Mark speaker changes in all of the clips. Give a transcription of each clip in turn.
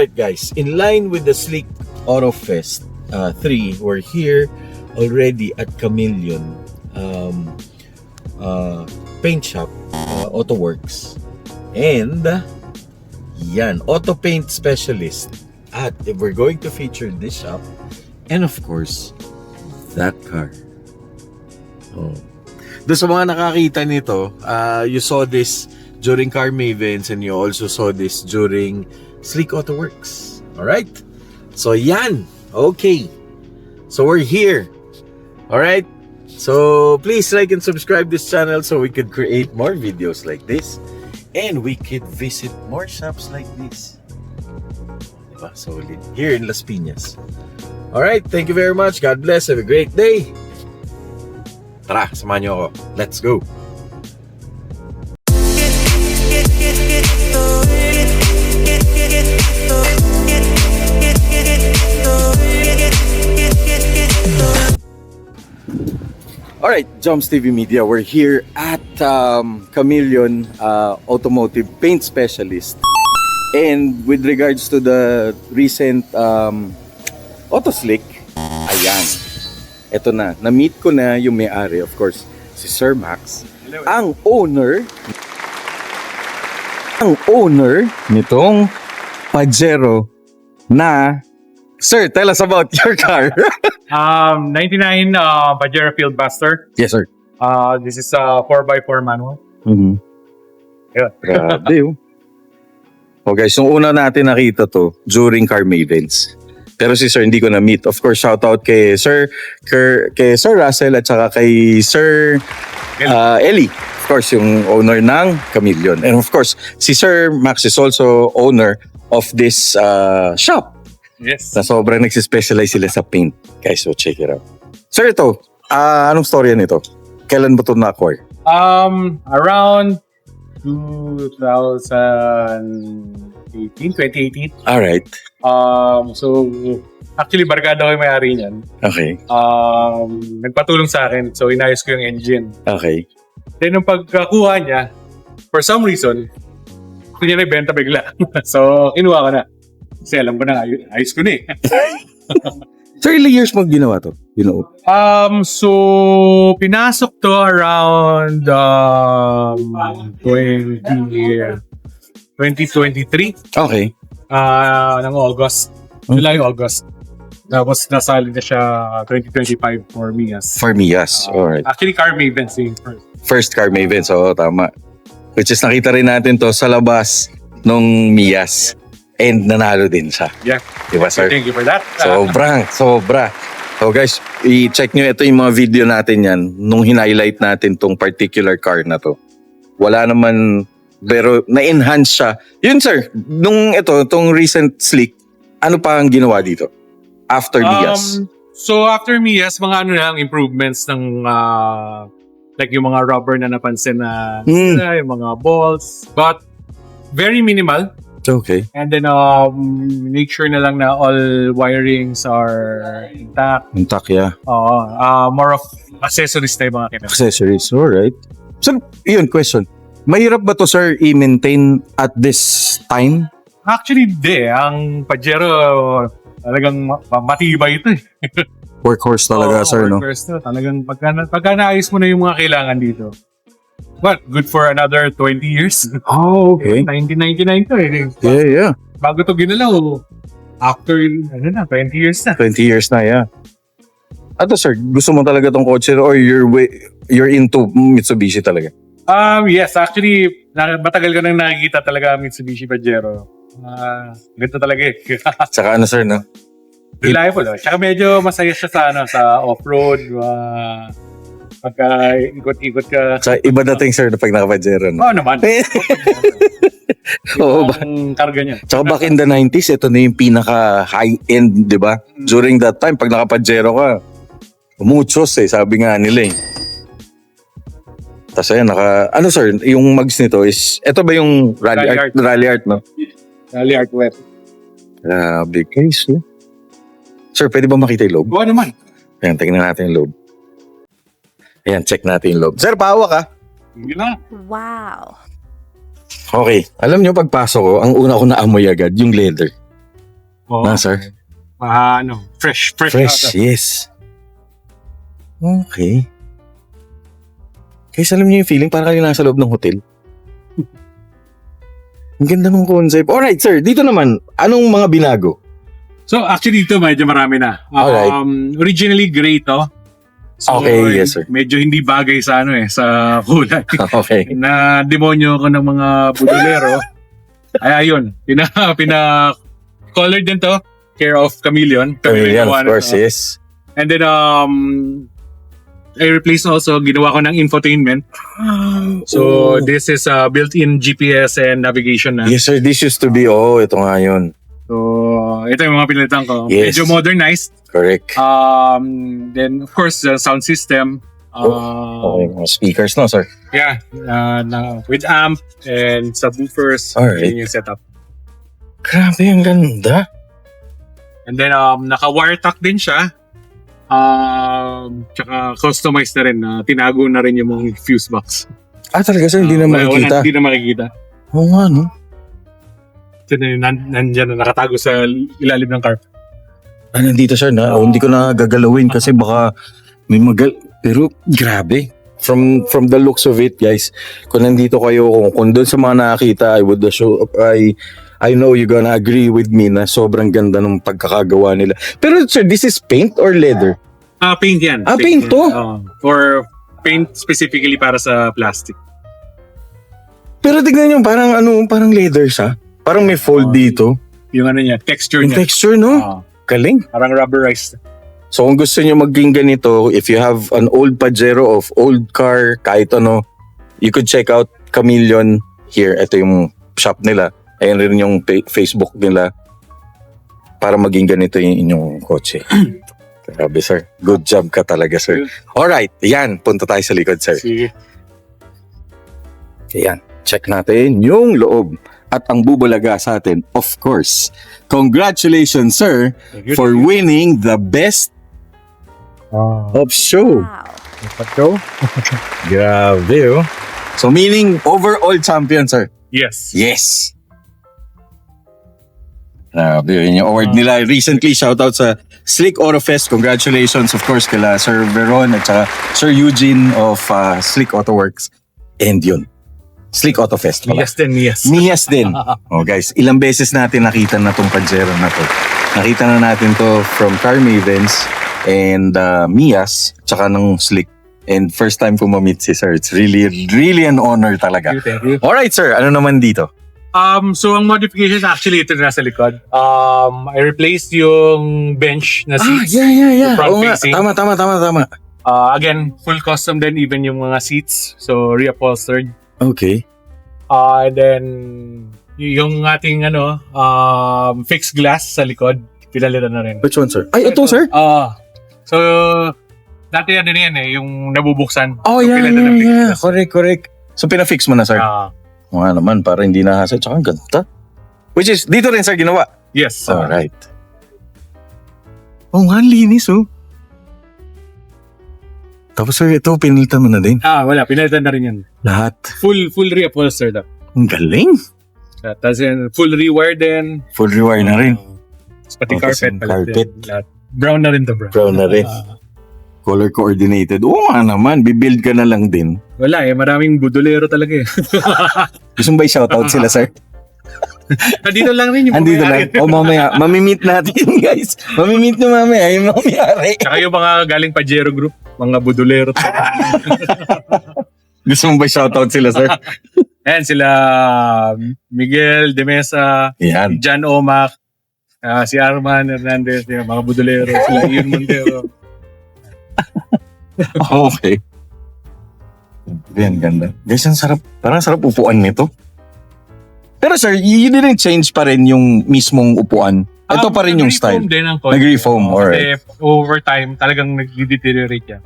Speaker 1: Alright guys, in line with the Sleek Auto Fest 3, we're here already at Chameleon paint shop, Auto Works. And yan, auto paint specialist. At we're going to feature this shop and of course, that car. Oh. Doon sa mga nakakita nito, you saw this during Car Mavens and you also saw this during Sleek Auto Works. Alright? So yan. Okay. So we're here. Alright? So please like and subscribe this channel so we could create more videos like this. And we could visit more shops like this. Diba? Solid. Here in Las Piñas. Alright, thank you very much. God bless. Have a great day. Tara, samahan niyo ako. Let's go. Alright, Joms TV Media. We're here at Chameleon Automotive Paint Specialist. And with regards to the recent Auto Sleek, ayan. Ito na, na-meet ko na yung may-ari, of course, si Sir Max. Hello. Ang owner nitong Pajero na... Sir, tell us about your car.
Speaker 2: 99 Pajero Fieldbuster.
Speaker 1: Yes, sir.
Speaker 2: This is a 4x4 manual.
Speaker 1: Mm-hmm.
Speaker 2: Yeah.
Speaker 1: Grabe yun. Oh guys, yung una natin nakita to during Car Mavens. Pero si Sir hindi ko na-meet. Of course, shoutout kay Sir Russell at saka kay Sir Eli. Of course, yung owner ng Chameleon. And of course, si Sir Max is also owner of this shop.
Speaker 2: Yes.
Speaker 1: Na sobrang nagsispecialize sila sa paint. Guys, so check it out. Sir, ito, anong storya nito? Kailan mo ito na-acquire?
Speaker 2: Around 2018.
Speaker 1: Alright.
Speaker 2: So, actually, barkada ko yung may-ari niyan.
Speaker 1: Okay.
Speaker 2: Nagpatulong sa akin. So, inayos ko yung engine.
Speaker 1: Okay.
Speaker 2: Then, nung pagkakuha niya, for some reason, gusto niya na ibenta bigla. So, kinuha ko na. Kasi alam ko na, ayos ko na eh.
Speaker 1: So, ilang years mo ginawa to? You know?
Speaker 2: So, pinasok to around 2023.
Speaker 1: Okay.
Speaker 2: Ng August. July, August. Tapos nasali na siya 2025 for Mias.
Speaker 1: For Mias. Alright.
Speaker 2: Actually, Car Mavens yung first.
Speaker 1: First Car Mavens. Oo, tama. Which is nakita rin natin to sa labas nung Mias. And nanalo din siya.
Speaker 2: Yeah.
Speaker 1: Diba, sir?
Speaker 2: Thank you for that.
Speaker 1: Sobra. So guys, i-check nyo ito yung mga video natin yan nung hinighlight natin tong particular car na to. Wala naman, pero na-enhance siya. Yun sir, nung itong recent Sleek, ano pa ang ginawa dito? After Mias?
Speaker 2: So after Mias, mga ano lang, improvements ng like yung mga rubber na napansin na yung mga balls. But very minimal.
Speaker 1: Okay.
Speaker 2: And then make sure na lang na all wirings are intact.
Speaker 1: Intact, yeah.
Speaker 2: More of accessories na yung mga kinag.
Speaker 1: Accessories, alright. So, yun, question. Mahirap ba to sir i-maintain at this time?
Speaker 2: Actually, di. Ang Pajero talagang matibay ito eh.
Speaker 1: Workhorse talaga, sir, no?
Speaker 2: Workhorse to. Talagang pagka naayos mo na yung mga kailangan dito. What? Good for another 20 years?
Speaker 1: Oh, okay.
Speaker 2: 1999 to eh.
Speaker 1: Yeah.
Speaker 2: Bago to ginalaw. After, 20 years na.
Speaker 1: 20 years na, yeah. Ato sir, gusto mo talaga tong kotse or you're into Mitsubishi talaga?
Speaker 2: Yes, actually, matagal ko nang nakikita talaga Mitsubishi Pajero. Ganito talaga eh.
Speaker 1: Tsaka ano sir, no?
Speaker 2: Reliable. Tsaka medyo masaya siya sa off-road. Pagka ikot-ikot ka.
Speaker 1: Tsaka iba dating sir na pag naka-Pajero, no?
Speaker 2: Oo naman.
Speaker 1: Oo ba?
Speaker 2: Ang karga niya.
Speaker 1: Tsaka back in the 90s, ito na yung pinaka high-end, di ba? During that time, pag naka-Pajero ka, muchos eh, sabi nga nila eh. Tapos ayan, ano sir, yung mags nito is, ito ba yung Rally Art, no?
Speaker 2: Rally Art Web.
Speaker 1: Grabe guys, no? Sir, pwede ba makita yung loob?
Speaker 2: Oo naman.
Speaker 1: Ayan, tingnan natin yung loob. Ayan, check natin yung loob. Sir, pahawak ka.
Speaker 2: Hindi na.
Speaker 3: Wow.
Speaker 1: Okay, alam nyo pagpasok ko, ang una ko na amoy agad, yung leather.
Speaker 2: Oo.
Speaker 1: sir?
Speaker 2: Fresh.
Speaker 1: Fresh, yes. Okay. Guys, alam niyo yung feeling parang kayo nasa loob ng hotel. Ang ganda ng concept. Alright, sir. Dito naman, anong mga binago?
Speaker 2: So, actually, dito medyo marami na.
Speaker 1: Alright.
Speaker 2: Originally, gray to. So,
Speaker 1: Okay, yes, sir.
Speaker 2: Medyo hindi bagay sa sa kulay.
Speaker 1: Okay.
Speaker 2: Na demonyo ko ng mga budolero. Ay, ayun. Pina-colored din to. Care of Chameleon.
Speaker 1: Chameleon,
Speaker 2: Gawa
Speaker 1: of
Speaker 2: na
Speaker 1: course,
Speaker 2: to.
Speaker 1: yes.
Speaker 2: And then, I replaced also, ginawa ko ng infotainment. So, this is built-in GPS and navigation na.
Speaker 1: Yes, sir. This used to be, ito nga yun.
Speaker 2: So, ito yung mga pinalitan ko.
Speaker 1: Yes.
Speaker 2: Medyo modernized.
Speaker 1: Correct.
Speaker 2: Then, of course, the sound system.
Speaker 1: Okay, mga speakers, no, sir?
Speaker 2: Yeah, with amp and subwoofers.
Speaker 1: Alright.
Speaker 2: Yun yung setup.
Speaker 1: Grabe, ang ganda.
Speaker 2: And then, naka-wiretap din siya. Tsaka customized na rin. Tinago na rin yung mga fuse box.
Speaker 1: Talaga, sir? Hindi na makikita?
Speaker 2: Hindi na makikita.
Speaker 1: Oo nga, no?
Speaker 2: So, nandyan na nakatago sa ilalim ng carpet.
Speaker 1: Nandito, sir, na hindi ko na gagalawin kasi baka may pero grabe. From the looks of it, guys, kung nandito kayo, kung doon sa mga nakakita, I know you're gonna agree with me na sobrang ganda ng pagkakagawa nila. Pero sir, this is paint or leather?
Speaker 2: Paint yan.
Speaker 1: Paint to?
Speaker 2: For paint specifically para sa plastic.
Speaker 1: Pero tignan nyo, parang leather siya. Parang may fold dito.
Speaker 2: Yung niya, texture
Speaker 1: Yung
Speaker 2: niya.
Speaker 1: texture, no? Galing.
Speaker 2: Parang rubberized.
Speaker 1: So kung gusto nyo maging ganito, if you have an old Pajero of old car, kahit ano, you could check out Chameleon here. Ito yung shop nila. Ayan rin yung Facebook nila para maging ganito yung inyong kotse. Grabe, sir. Good job ka talaga, sir. Alright, yan. Punta tayo sa likod, sir.
Speaker 2: Sige.
Speaker 1: Ayan. Check natin yung loob. At ang bubulaga sa atin, of course. Congratulations, sir, for winning the best of show.
Speaker 2: Wow.
Speaker 1: Grabe, oh. So meaning overall champion, sir?
Speaker 2: Yes.
Speaker 1: Yes. Grabe, yun yung award nila. Recently, shoutout sa Slick Auto Fest. Congratulations, of course, kila Sir Veron at saka Sir Eugene of Slick Auto Works. And yun, Slick Auto Fest pala. Miyas din. Oh guys, ilang beses natin nakita na tong Pajero na to. Nakita na natin to from Car Mavens and Miyas, tsaka ng Slick. And first time ko ma-meet si sir. It's really an honor talaga.
Speaker 2: Thank you.
Speaker 1: Alright sir, ano naman dito?
Speaker 2: So ang modifications actually ito na sa likod. I replaced yung bench na seats.
Speaker 1: Yeah.
Speaker 2: Front
Speaker 1: Oo nga,
Speaker 2: facing.
Speaker 1: tama.
Speaker 2: Again, full custom din even yung mga seats. So reupholstered.
Speaker 1: Okay.
Speaker 2: And then yung ating fixed glass sa likod, pinalitan na rin.
Speaker 1: Which one sir? Ay, ito sir?
Speaker 2: So dati yan yung nabubuksan.
Speaker 1: Oh,
Speaker 2: so, pinalitan ng fixed
Speaker 1: yeah.
Speaker 2: glass.
Speaker 1: Correct. So pinafix mo na sir? Nga naman, para hindi nahasa. Tsaka ang ganda. Which is, dito rin sir ginawa?
Speaker 2: Yes.
Speaker 1: Alright. Oh nga, linis oh. Tapos sir, ito, pinalitan mo na din.
Speaker 2: Wala. Pinalitan na rin yan.
Speaker 1: Lahat.
Speaker 2: Full reupholstered up.
Speaker 1: Ang galing.
Speaker 2: Tapos yan, full rewire din.
Speaker 1: Full rewire na rin.
Speaker 2: Pati
Speaker 1: Tapos
Speaker 2: carpet.
Speaker 1: yung carpet.
Speaker 2: Lahat. Brown na rin to, bro.
Speaker 1: Brown na rin. Color coordinated. Oo nga naman, bibuild ka na lang din.
Speaker 2: Wala maraming budolero talaga eh.
Speaker 1: Gusto mo ba i-shoutout sila, sir?
Speaker 2: Andito lang rin yung
Speaker 1: Andito lang.
Speaker 2: may-ari.
Speaker 1: O mamaya, mamimit natin guys. Mamimit na mamaya yung mga may-ari.
Speaker 2: Tsaka yung mga galing Pajero Group, mga budolero.
Speaker 1: Gusto mo ba i-shoutout sila, sir?
Speaker 2: Ayan sila Miguel De Mesa,
Speaker 1: Yan.
Speaker 2: John Omac, si Arman Hernandez, yung mga budolero, sila Ian Montero.
Speaker 1: Okay. Yan, ganda. Guys, ang sarap. Parang sarap upuan nito. Pero sir, you didn't change pa rin yung mismong upuan. Ito pa rin yung style.
Speaker 2: Nag-refoam din ang konti.
Speaker 1: Nag-refoam, alright.
Speaker 2: Kasi over time, talagang nag-deteriorate yan.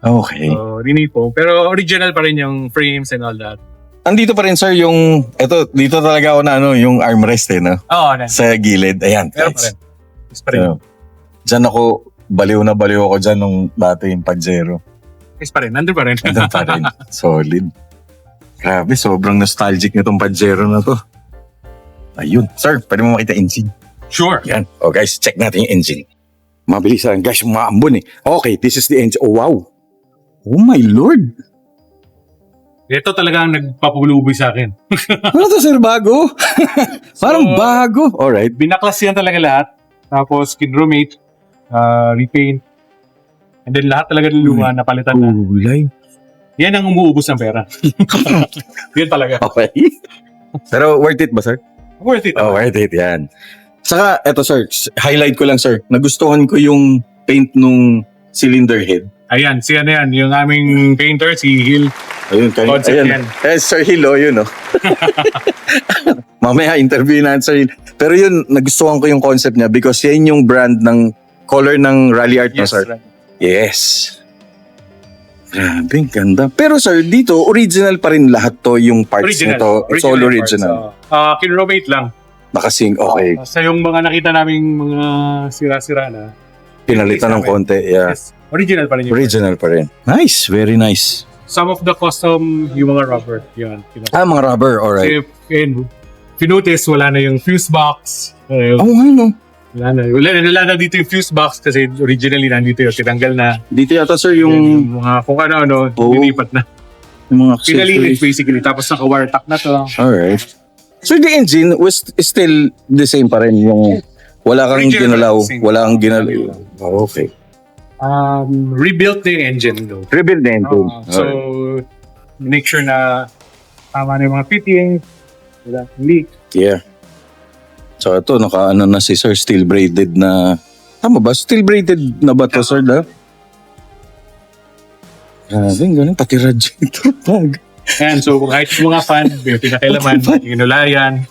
Speaker 1: Okay.
Speaker 2: So, rinifoam. Pero original pa rin yung frames and all that.
Speaker 1: Andito pa rin sir yung, dito talaga ako na yung armrest no?
Speaker 2: Oo,
Speaker 1: Sa gilid. Ayan,
Speaker 2: meron pa
Speaker 1: guys.
Speaker 2: rin. Mas pa rin.
Speaker 1: So, dyan ako, baliw ako dyan nung dati yung Pajero.
Speaker 2: Mas pa rin. Nandun pa rin.
Speaker 1: Nandun pa rin. Solid. Grabe, sobrang nostalgic nitong Pajero na to. Ayun. Sir, pwede mo makita engine.
Speaker 2: Sure.
Speaker 3: Yan. Oh guys, check natin yung engine. Mabilisan guys, umaambon eh. Okay, this is the engine. Oh wow. Oh my lord.
Speaker 2: Ito talaga ang nagpapulubi sa akin.
Speaker 3: Ano to sir, bago? Parang
Speaker 2: So,
Speaker 3: bago. Alright.
Speaker 2: Binaklas yan talaga lahat. Tapos kinromate, repaint. And then lahat talaga ng luma napalitan na.
Speaker 3: Kulay.
Speaker 2: Yan ang umuubos ng pera. Yan talaga.
Speaker 3: Okay. Pero worth it ba sir?
Speaker 2: Worth it.
Speaker 3: Oh, worth it yan. Saka, eto sir, highlight ko lang sir. Nagustuhan ko yung paint nung cylinder head.
Speaker 2: Ayan, si ano yan, yung aming painter, si Hill.
Speaker 3: Ayun,
Speaker 2: Concept yan.
Speaker 3: Eh, Sir Hill, oh, yun, oh. Mamaya, interview na Sir Hill. Pero yun, nagustuhan ko yung concept niya because yan yung brand ng color ng Rally Art, no,
Speaker 2: Yes,
Speaker 3: sir?
Speaker 2: right.
Speaker 3: Yes. Grabe, ang ganda. Pero sir, dito, original pa rin lahat to, yung parts nito. It's all original.
Speaker 2: Kinromate lang.
Speaker 3: Nakasing, okay.
Speaker 2: Sa yung mga nakita naming mga sira-sira na.
Speaker 3: Pinalitan ng konti, yeah.
Speaker 2: Yes, original pa rin yung
Speaker 3: Original pa rin. Nice, very nice.
Speaker 2: Some of the custom, yung mga rubber. Yun.
Speaker 3: Mga rubber, alright.
Speaker 2: If notice, wala na yung fuse box.
Speaker 3: Oh, ano?
Speaker 2: Wala na dito yung fuse box kasi originally nandito yung tinanggal na.
Speaker 3: Dito yata, sir,
Speaker 2: Yung
Speaker 3: yung
Speaker 2: mga kung ano,
Speaker 3: Oh.
Speaker 2: nilipat na.
Speaker 3: mga
Speaker 2: Pinalinis
Speaker 3: accessories.
Speaker 2: basically. Tapos naka-wire tack na to.
Speaker 3: Alright. So the engine was still the same pa rin yung wala kang
Speaker 2: Original,
Speaker 3: ginalaw,
Speaker 2: same.
Speaker 3: wala kang ginalaw. Oh, okay.
Speaker 2: Rebuilt na yung engine though.
Speaker 3: Rebuild na engine.
Speaker 2: So, make sure na tama na yung mga fitting, wala leak.
Speaker 3: Yeah. So ito, naka-ano na si Sir, steel braided na, tama ba? Steel braided na ba to, Sir? Da? Grabe, ganun. Pati radiator bag.
Speaker 2: Yan, so kahit yung mga fan, yung pinakailaman, inulayan,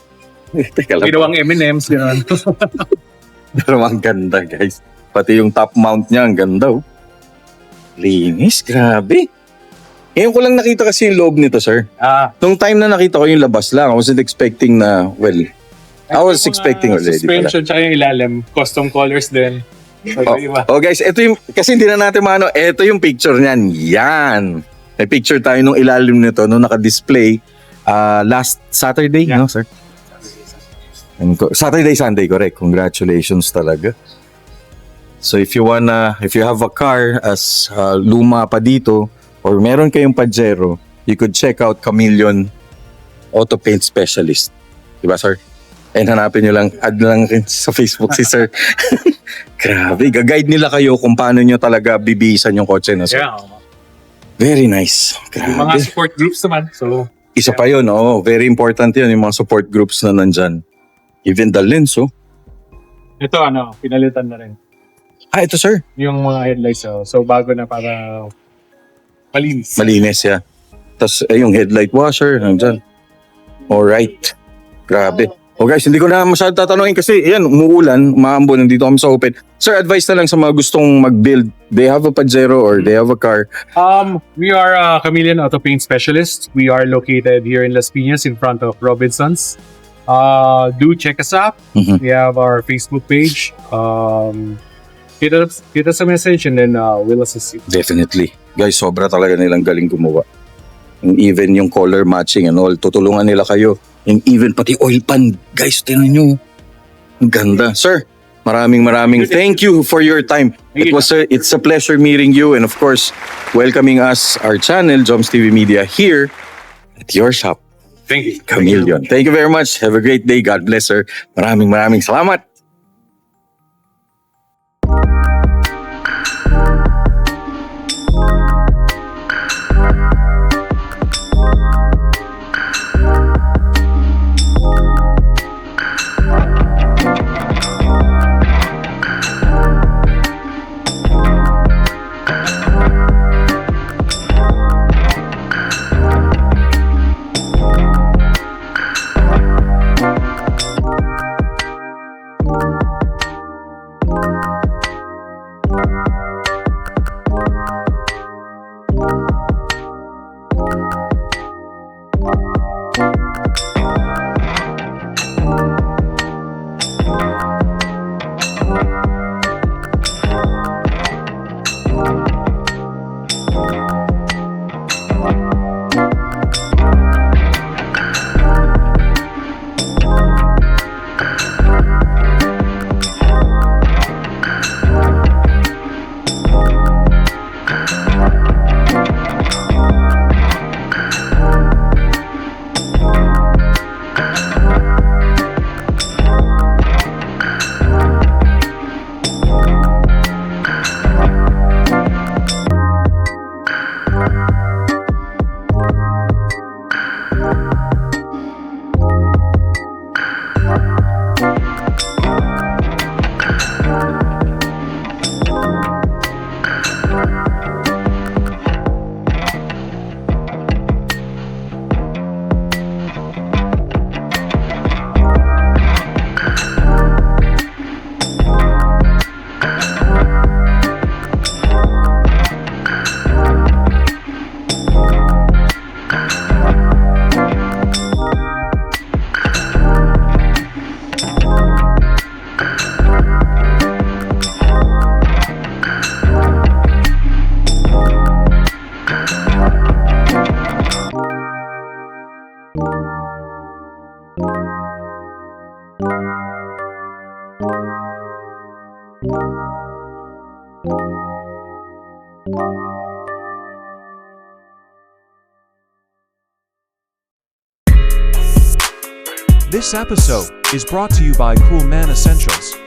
Speaker 3: Teka lang.
Speaker 2: ginawang M&M's, gano'n.
Speaker 3: Pero ang ganda, guys. Pati yung top mount niya, ang ganda, oh. Linis, grabe. Ngayon ko lang nakita kasi yung loob nito, sir. Nung time na nakita ko yung labas lang, I wasn't expecting na, well, I was expecting already pala.
Speaker 2: Suspension tsaka yung ilalim, custom colors din. So, iba.
Speaker 3: Oh guys, ito yung, kasi hindi na natin maano, ito yung picture niyan. Yan. May picture tayo nung ilalim nito, nung naka-display last Saturday,
Speaker 2: Yeah.
Speaker 3: no, sir? Saturday, Sunday, correct. Congratulations talaga. So if you have a car as luma pa dito, or meron kayong Pajero, you could check out Chameleon Auto Paint Specialist. Diba, sir? And hanapin nyo lang, add lang rin sa Facebook si sir. Grabe, gag-guide nila kayo kung paano nyo talaga bibihisan yung kotse na, sir.
Speaker 2: Yeah.
Speaker 3: Very nice.
Speaker 2: Yung mga
Speaker 3: Grabe.
Speaker 2: support groups naman. So,
Speaker 3: Isa pa yun, oh, very important yun, yung mga support groups na nandyan. Even the lens, oh.
Speaker 2: ito pinalitan na rin.
Speaker 3: Ito, sir.
Speaker 2: Yung mga headlights. So bago na para malinis.
Speaker 3: Malinis, yeah. Tapos, yung headlight washer, nandyan. Alright. Grabe. Oh guys, hindi ko na masyado tatanungin kasi yan, umuulan, umaambon, nandito kami sa open. Sir, advice na lang sa mga gustong mag-build. They have a Pajero or they have a car.
Speaker 2: We are a Chameleon Auto Paint Specialist. We are located here in Las Piñas in front of Robinsons. Do check us out.
Speaker 3: Mhm.
Speaker 2: We have our Facebook page. Hit us a message and then we'll assist you.
Speaker 3: Definitely. Guys, sobra talaga nilang galing gumawa. And even yung color matching and all, tutulungan nila kayo. And even pati oil pan. Guys, tinan nyo. Ang ganda. Sir, maraming thank you for your time. It's a pleasure meeting you and of course, welcoming us, our channel, Joms TV Media, here at your shop,
Speaker 2: Thank you.
Speaker 3: Chameleon. Thank you very much. Have a great day. God bless, sir. Maraming salamat.
Speaker 4: This episode is brought to you by Cool Man Essentials.